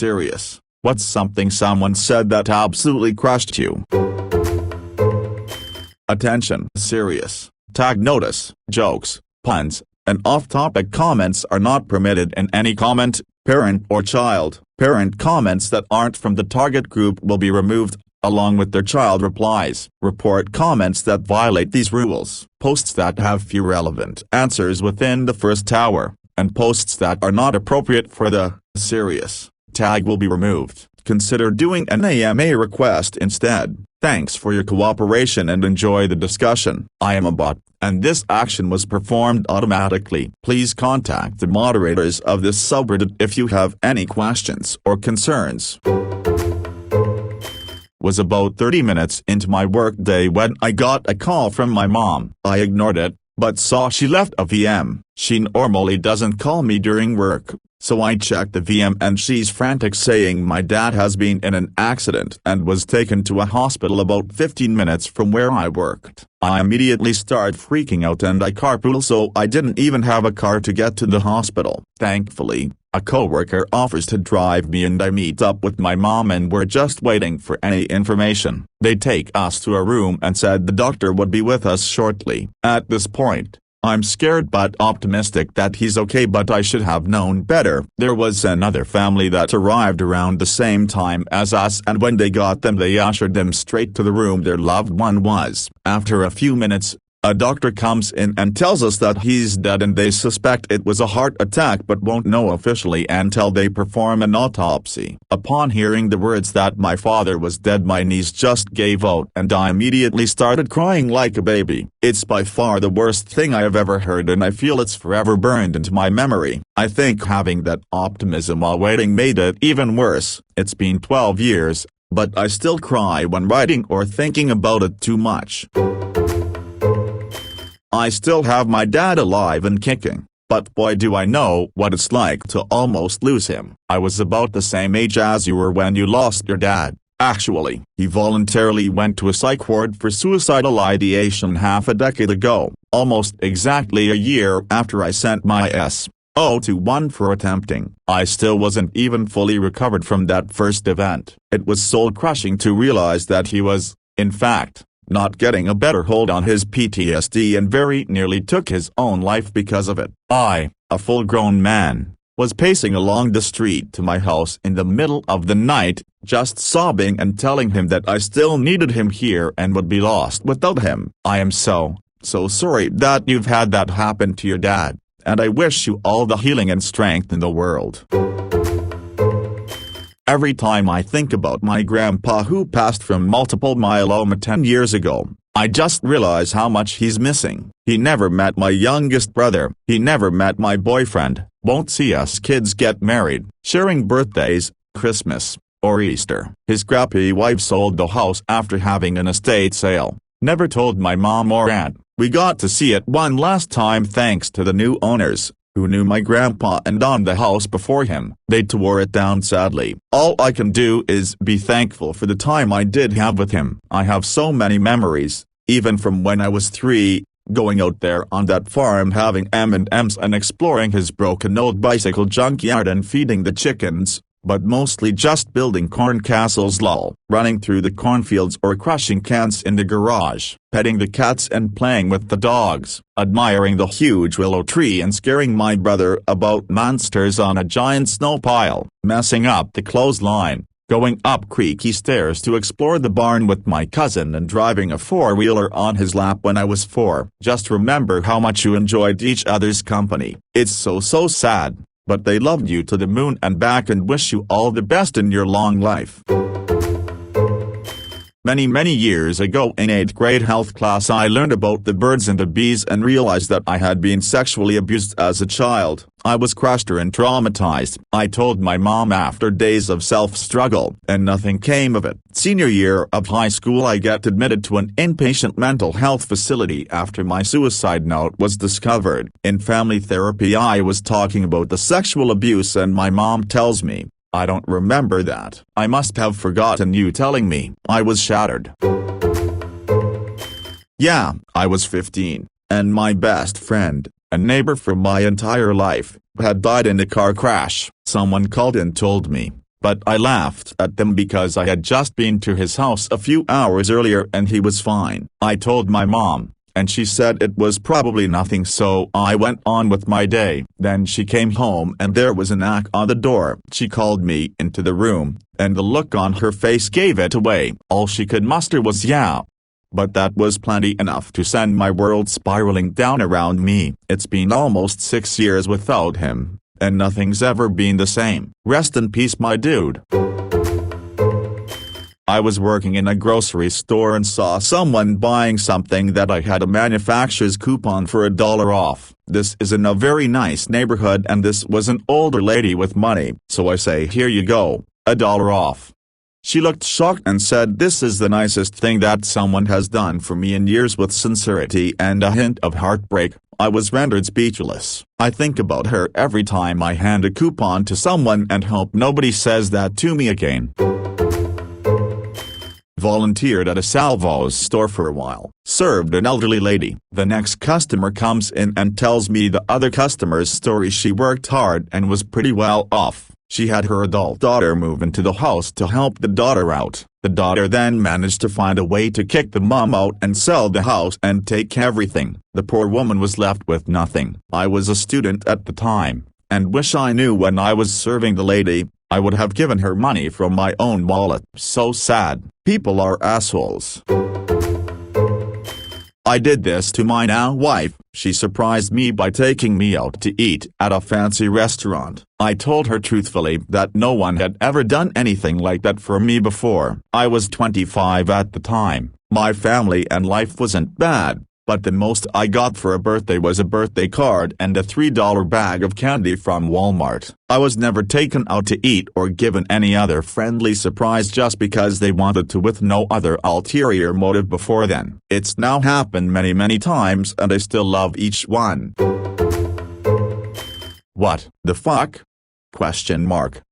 Serious. What's something someone said that absolutely crushed you? Attention. Serious. Tag notice, jokes, puns, and off-topic comments are not permitted in any comment, parent or child. Parent comments that aren't from the target group will be removed, along with their child replies. Report comments that violate these rules. Posts that have few relevant answers within the first hour, and posts that are not appropriate for the serious tag will be removed. Consider doing an AMA request instead. Thanks for your cooperation and enjoy the discussion. I am a bot, and this action was performed automatically. Please contact the moderators of this subreddit if you have any questions or concerns. Was about 30 minutes into my workday when I got a call from my mom. I ignored it, but saw she left a VM. She normally doesn't call me during work, so I checked the VM and she's frantic saying my dad has been in an accident and was taken to a hospital about 15 minutes from where I worked. I immediately started freaking out and I carpool, so I didn't even have a car to get to the hospital. Thankfully, a coworker offers to drive me and I meet up with my mom and we're just waiting for any information. They take us to a room and said the doctor would be with us shortly. At this point, I'm scared but optimistic that he's okay, but I should have known better. There was another family that arrived around the same time as us, and when they got them they ushered them straight to the room their loved one was. After a few minutes, a doctor comes in and tells us that he's dead and they suspect it was a heart attack but won't know officially until they perform an autopsy. Upon hearing the words that my father was dead, my knees just gave out and I immediately started crying like a baby. It's by far the worst thing I have ever heard and I feel it's forever burned into my memory. I think having that optimism while waiting made it even worse. It's been 12 years, but I still cry when writing or thinking about it too much. I still have my dad alive and kicking, but boy do I know what it's like to almost lose him. I was about the same age as you were when you lost your dad. Actually, he voluntarily went to a psych ward for suicidal ideation half a decade ago, almost exactly a year after I sent my S.O.to-1 for attempting. I still wasn't even fully recovered from that first event. It was soul-crushing to realize that he was, in fact, not getting a better hold on his PTSD and very nearly took his own life because of it. I, a full-grown man, was pacing along the street to my house in the middle of the night, just sobbing and telling him that I still needed him here and would be lost without him. I am so sorry that you've had that happen to your dad, and I wish you all the healing and strength in the world. Every time I think about my grandpa who passed from multiple myeloma 10 years ago, I just realize how much he's missing. He never met my youngest brother, he never met my boyfriend, won't see us kids get married, sharing birthdays, Christmas, or Easter. His crappy wife sold the house after having an estate sale, never told my mom or aunt. We got to see it one last time thanks to the new owners, who knew my grandpa and owned the house before him. They tore it down sadly. All I can do is be thankful for the time I did have with him. I have so many memories, even from when I was 3, going out there on that farm having M&Ms and exploring his broken old bicycle junkyard and feeding the chickens, but mostly just building corn castles lol, running through the cornfields or crushing cans in the garage, petting the cats and playing with the dogs, admiring the huge willow tree and scaring my brother about monsters on a giant snow pile, messing up the clothesline, going up creaky stairs to explore the barn with my cousin and driving a four-wheeler on his lap when I was 4. Just remember how much you enjoyed each other's company. It's so sad, but they loved you to the moon and back and wish you all the best in your long life. Many years ago in 8th grade health class I learned about the birds and the bees and realized that I had been sexually abused as a child. I was crushed and traumatized. I told my mom after days of self-struggle, and nothing came of it. Senior year of high school I get admitted to an inpatient mental health facility after my suicide note was discovered. In family therapy I was talking about the sexual abuse and my mom tells me, "I don't remember that. I must have forgotten you telling me." I was shattered. Yeah, I was 15, and my best friend, a neighbor for my entire life, had died in a car crash. Someone called and told me, but I laughed at them because I had just been to his house a few hours earlier and he was fine. I told my mom, and she said it was probably nothing, so I went on with my day. Then she came home and there was a knock on the door. She called me into the room, and the look on her face gave it away. All she could muster was yeah. But that was plenty enough to send my world spiraling down around me. It's been almost 6 years without him, and nothing's ever been the same. Rest in peace, my dude. I was working in a grocery store and saw someone buying something that I had a manufacturer's coupon for $1 off. This is in a very nice neighborhood and this was an older lady with money, so I say, here you go, $1 off. She looked shocked and said, this is the nicest thing that someone has done for me in years, with sincerity and a hint of heartbreak. I was rendered speechless. I think about her every time I hand a coupon to someone and hope nobody says that to me again. Volunteered at a Salvo's store for a while. Served an elderly lady. The next customer comes in and tells me the other customer's story. She worked hard and was pretty well off. She had her adult daughter move into the house to help the daughter out. The daughter then managed to find a way to kick the mom out and sell the house and take everything. The poor woman was left with nothing. I was a student at the time, and wish I knew when I was serving the lady, I would have given her money from my own wallet. So sad. People are assholes. I did this to my now wife. She surprised me by taking me out to eat at a fancy restaurant. I told her truthfully that no one had ever done anything like that for me before. I was 25 at the time. My family and life wasn't bad, but the most I got for a birthday was a birthday card and a $3 bag of candy from Walmart. I was never taken out to eat or given any other friendly surprise just because they wanted to, with no other ulterior motive before then. It's now happened many times and I still love each one. What the fuck? ?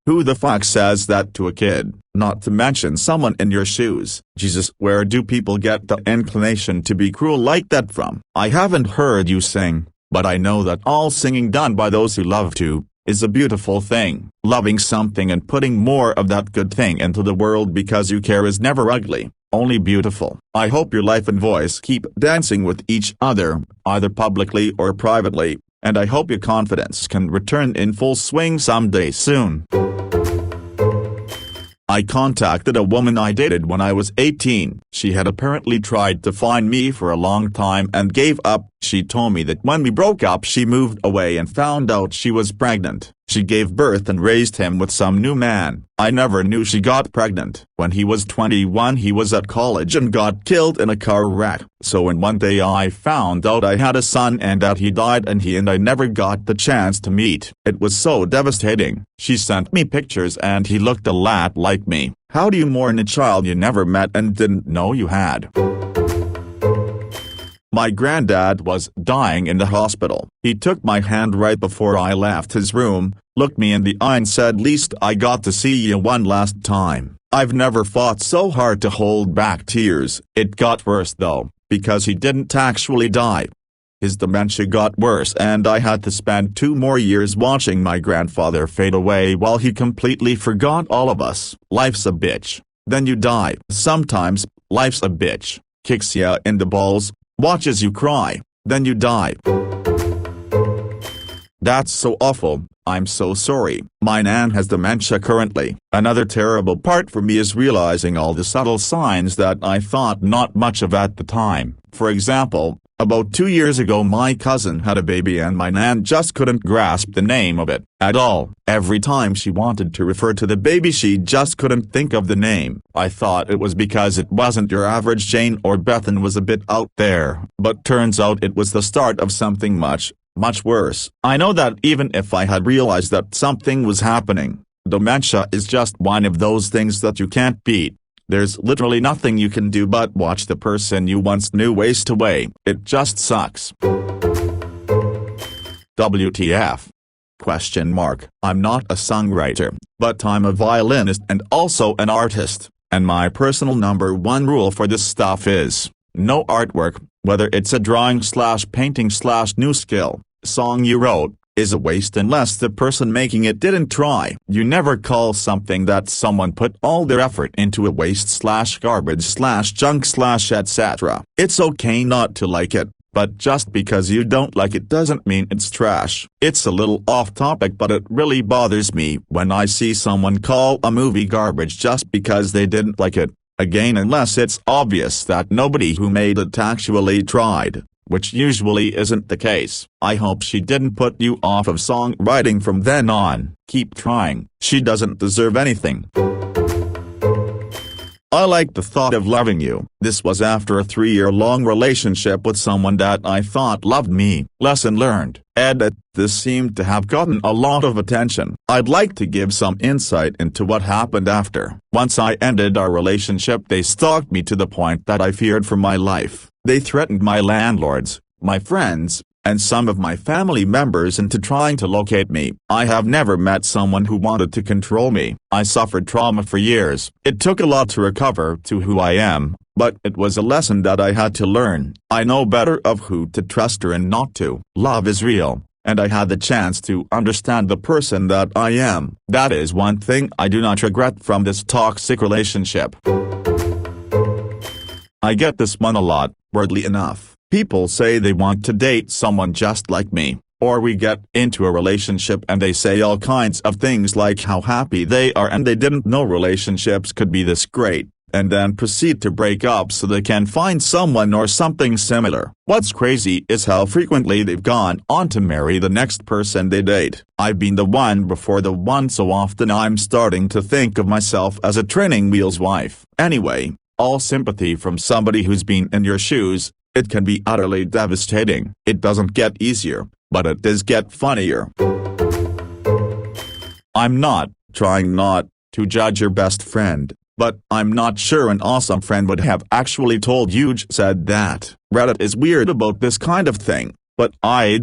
Who the fuck says that to a kid? Not to mention someone in your shoes. Jesus, where do people get the inclination to be cruel like that from? I haven't heard you sing, but I know that all singing done by those who love to is a beautiful thing. Loving something and putting more of that good thing into the world because you care is never ugly, only beautiful. I hope your life and voice keep dancing with each other, either publicly or privately, and I hope your confidence can return in full swing someday soon. I contacted a woman I dated when I was 18. She had apparently tried to find me for a long time and gave up. She told me that when we broke up she moved away and found out she was pregnant. She gave birth and raised him with some new man. I never knew she got pregnant. When he was 21 he was at college and got killed in a car wreck. So when one day I found out I had a son and that he died and he and I never got the chance to meet. It was so devastating. She sent me pictures and he looked a lot like me. How do you mourn a child you never met and didn't know you had? My granddad was dying in the hospital. He took my hand right before I left his room, looked me in the eye and said, "Least I got to see you one last time." I've never fought so hard to hold back tears. It got worse though, because he didn't actually die. His dementia got worse and I had to spend 2 more years watching my grandfather fade away while he completely forgot all of us. Life's a bitch. Then you die. Sometimes, life's a bitch. Kicks ya in the balls, watches you cry, then you die. That's so awful. I'm so sorry. My nan has dementia currently. Another terrible part for me is realizing all the subtle signs that I thought not much of at the time. For example, about 2 years ago my cousin had a baby and my nan just couldn't grasp the name of it at all. Every time she wanted to refer to the baby she just couldn't think of the name. I thought it was because it wasn't your average Jane or Beth and was a bit out there, but turns out it was the start of something much worse. I know that even if I had realized that something was happening, dementia is just one of those things that you can't beat. There's literally nothing you can do but watch the person you once knew waste away. It just sucks. WTF? ? I'm not a songwriter, but I'm a violinist and also an artist, and my personal #1 rule for this stuff is, no artwork, whether it's a drawing/painting/new skill, song you wrote, is a waste unless the person making it didn't try. You never call something that someone put all their effort into a waste/garbage/junk/etc. It's okay not to like it, but just because you don't like it doesn't mean it's trash. It's a little off topic, but it really bothers me when I see someone call a movie garbage just because they didn't like it. Again, unless it's obvious that nobody who made it actually tried, which usually isn't the case. I hope she didn't put you off of songwriting from then on. Keep trying. She doesn't deserve anything. I like the thought of loving you. This was after a 3-year-long relationship with someone that I thought loved me. Lesson learned. Edit. This seemed to have gotten a lot of attention. I'd like to give some insight into what happened after. Once I ended our relationship, they stalked me to the point that I feared for my life. They threatened my landlords, my friends, and some of my family members into trying to locate me. I have never met someone who wanted to control me. I suffered trauma for years. It took a lot to recover to who I am, but it was a lesson that I had to learn. I know better of who to trust or and not to. Love is real, and I had the chance to understand the person that I am. That is one thing I do not regret from this toxic relationship. I get this one a lot, weirdly enough. People say they want to date someone just like me, or we get into a relationship and they say all kinds of things like how happy they are and they didn't know relationships could be this great, and then proceed to break up so they can find someone or something similar. What's crazy is how frequently they've gone on to marry the next person they date. I've been the one before the one, so often I'm starting to think of myself as a training wheels wife. Anyway, all sympathy from somebody who's been in your shoes. It can be utterly devastating. It doesn't get easier, but it does get funnier. I'm not trying not to judge your best friend, but I'm not sure an awesome friend would have actually told you said that. Reddit is weird about this kind of thing, but I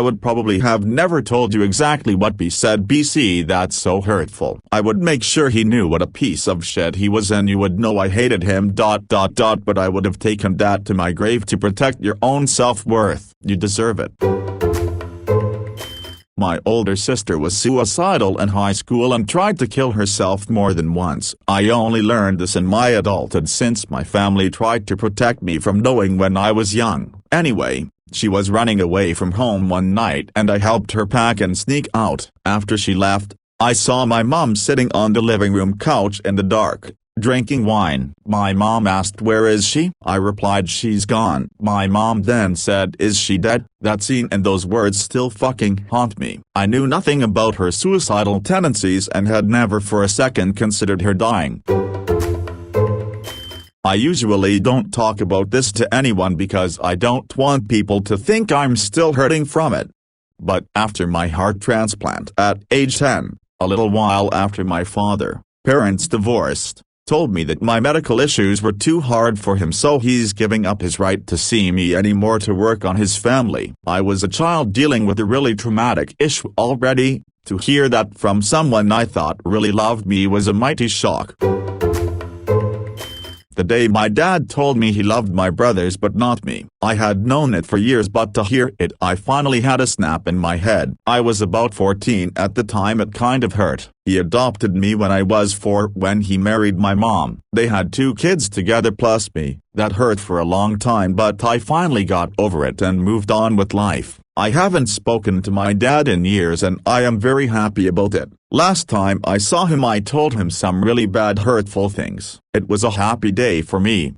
would probably have never told you exactly what B said. BC, that's so hurtful. I would make sure he knew what a piece of shit he was and you would know I hated him. But I would have taken that to my grave to protect your own self-worth. You deserve it. My older sister was suicidal in high school and tried to kill herself more than once. I only learned this in my adulthood since my family tried to protect me from knowing when I was young. Anyway, she was running away from home one night and I helped her pack and sneak out. After she left, I saw my mom sitting on the living room couch in the dark, drinking wine. My mom asked, "Where is she?" I replied, "She's gone." My mom then said, "Is she dead?" That scene and those words still fucking haunt me. I knew nothing about her suicidal tendencies and had never for a second considered her dying. I usually don't talk about this to anyone because I don't want people to think I'm still hurting from it. But after my heart transplant at age 10, a little while after my parents divorced, told me that my medical issues were too hard for him, so he's giving up his right to see me anymore to work on his family. I was a child dealing with a really traumatic issue already. To hear that from someone I thought really loved me was a mighty shock. The day my dad told me he loved my brothers but not me, I had known it for years, but to hear it I finally had a snap in my head. I was about 14 at the time. It kind of hurt. He adopted me when I was 4 when he married my mom. They had 2 kids together plus me. That hurt for a long time, but I finally got over it and moved on with life. I haven't spoken to my dad in years and I am very happy about it. Last time I saw him I told him some really bad hurtful things. It was a happy day for me.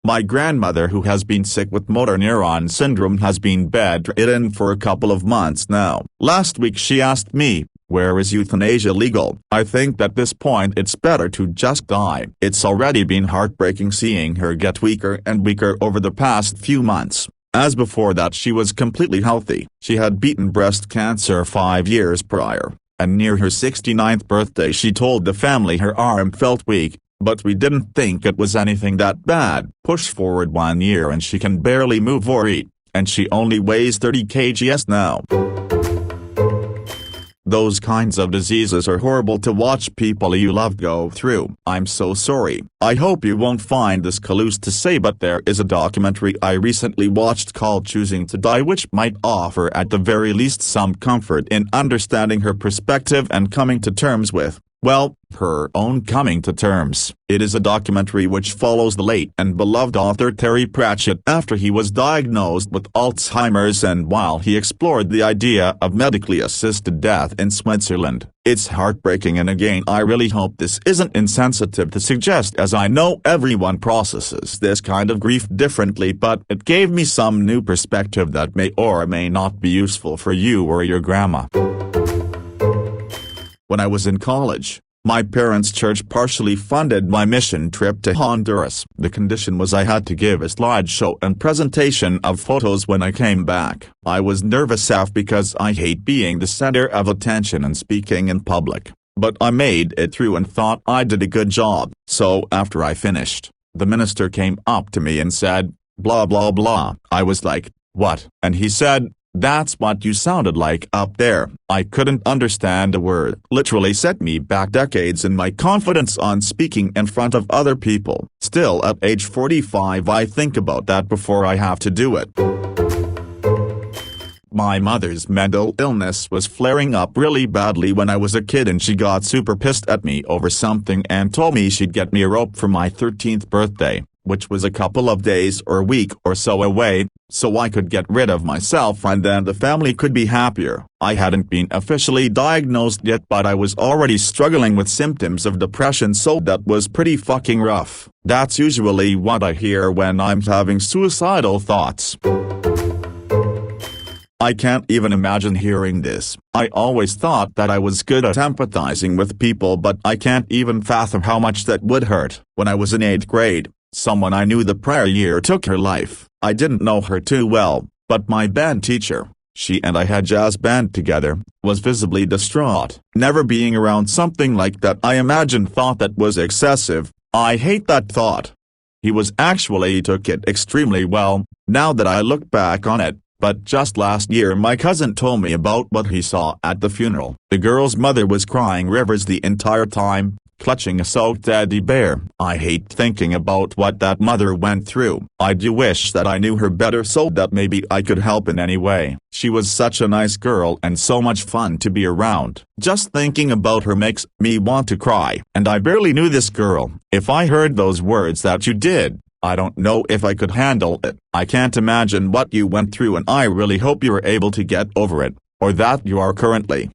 My grandmother, who has been sick with motor neuron syndrome, has been bedridden for a couple of months now. Last week she asked me, "Where is euthanasia legal?" I think at this point it's better to just die. It's already been heartbreaking seeing her get weaker and weaker over the past few months. As before that she was completely healthy. She had beaten breast cancer 5 years prior, and near her 69th birthday she told the family her arm felt weak, but we didn't think it was anything that bad. Push forward 1 year and she can barely move or eat, and she only weighs 30 kgs now. Those kinds of diseases are horrible to watch people you love go through. I'm so sorry. I hope you won't find this callous to say, but there is a documentary I recently watched called Choosing to Die, which might offer at the very least some comfort in understanding her perspective and coming to terms with, well, her own coming to terms. It is a documentary which follows the late and beloved author Terry Pratchett after he was diagnosed with Alzheimer's and while he explored the idea of medically assisted death in Switzerland. It's heartbreaking, and again I really hope this isn't insensitive to suggest, as I know everyone processes this kind of grief differently, but it gave me some new perspective that may or may not be useful for you or your grandma. When I was in college, my parents' church partially funded my mission trip to Honduras. The condition was I had to give a slideshow and presentation of photos when I came back. I was nervous AF because I hate being the center of attention and speaking in public, but I made it through and thought I did a good job. So after I finished, the minister came up to me and said, blah blah blah. I was like, what? And he said, that's what you sounded like up there. I couldn't understand a word. Literally set me back decades in my confidence on speaking in front of other people. Still, at age 45 I think about that before I have to do it. My mother's mental illness was flaring up really badly when I was a kid, and she got super pissed at me over something and told me she'd get me a rope for my 13th birthday, which was a couple of days or a week or so away, so I could get rid of myself and then the family could be happier. I hadn't been officially diagnosed yet, but I was already struggling with symptoms of depression, so that was pretty fucking rough. That's usually what I hear when I'm having suicidal thoughts. I can't even imagine hearing this. I always thought that I was good at empathizing with people, but I can't even fathom how much that would hurt. When I was in 8th grade, someone I knew the prior year took her life. I didn't know her too well, but my band teacher, she and I had jazz band together, was visibly distraught. Never being around something like that, I imagine thought that was excessive. I hate that thought. He took it extremely well, now that I look back on it. But just last year my cousin told me about what he saw at the funeral. The girl's mother was crying rivers the entire time, clutching a soaked teddy bear. I hate thinking about what that mother went through. I do wish that I knew her better so that maybe I could help in any way. She was such a nice girl and so much fun to be around. Just thinking about her makes me want to cry. And I barely knew this girl. If I heard those words that you did, I don't know if I could handle it. I can't imagine what you went through, and I really hope you are able to get over it, or that you are currently.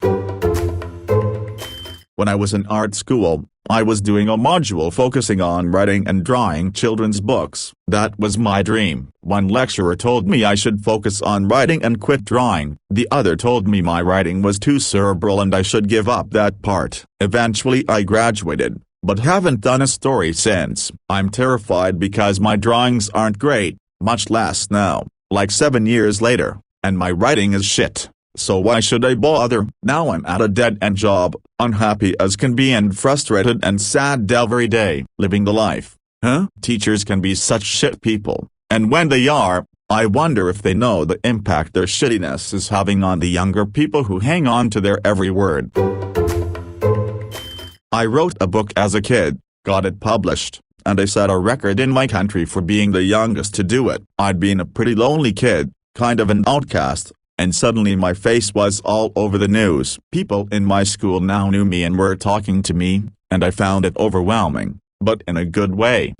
When I was in art school, I was doing a module focusing on writing and drawing children's books. That was my dream. One lecturer told me I should focus on writing and quit drawing. The other told me my writing was too cerebral and I should give up that part. Eventually I graduated, but haven't done a story since. I'm terrified because my drawings aren't great, much less now, like 7 years later, and my writing is shit. So why should I bother? Now I'm at a dead-end job, unhappy as can be and frustrated and sad every day. Living the life. Huh? Teachers can be such shit people, and when they are, I wonder if they know the impact their shittiness is having on the younger people who hang on to their every word. I wrote a book as a kid, got it published, and I set a record in my country for being the youngest to do it. I'd been a pretty lonely kid, kind of an outcast, and suddenly my face was all over the news. People in my school now knew me and were talking to me, and I found it overwhelming, but in a good way.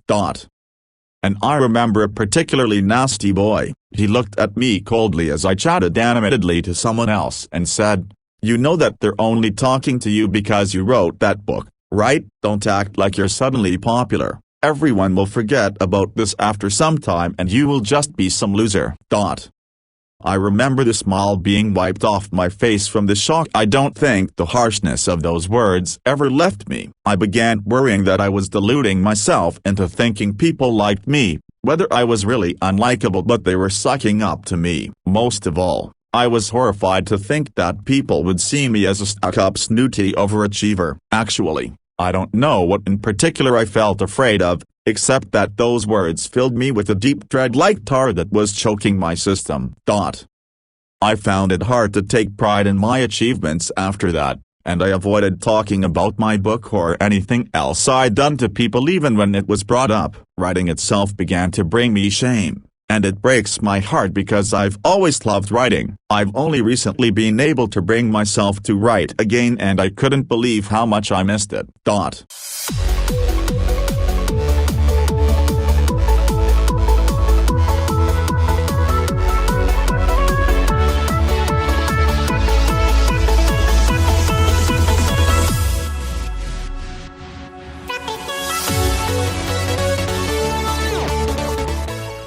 And I remember a particularly nasty boy. He looked at me coldly as I chatted animatedly to someone else and said, "You know that they're only talking to you because you wrote that book, right? Don't act like you're suddenly popular. Everyone will forget about this after some time and you will just be some loser." I remember the smile being wiped off my face from the shock. I don't think the harshness of those words ever left me. I began worrying that I was deluding myself into thinking people liked me, whether I was really unlikable but they were sucking up to me. Most of all, I was horrified to think that people would see me as a stuck-up snooty overachiever. Actually, I don't know what in particular I felt afraid of, except that those words filled me with a deep dread like tar that was choking my system. I found it hard to take pride in my achievements after that, and I avoided talking about my book or anything else I'd done to people even when it was brought up. Writing itself began to bring me shame, and it breaks my heart because I've always loved writing. I've only recently been able to bring myself to write again, and I couldn't believe how much I missed it.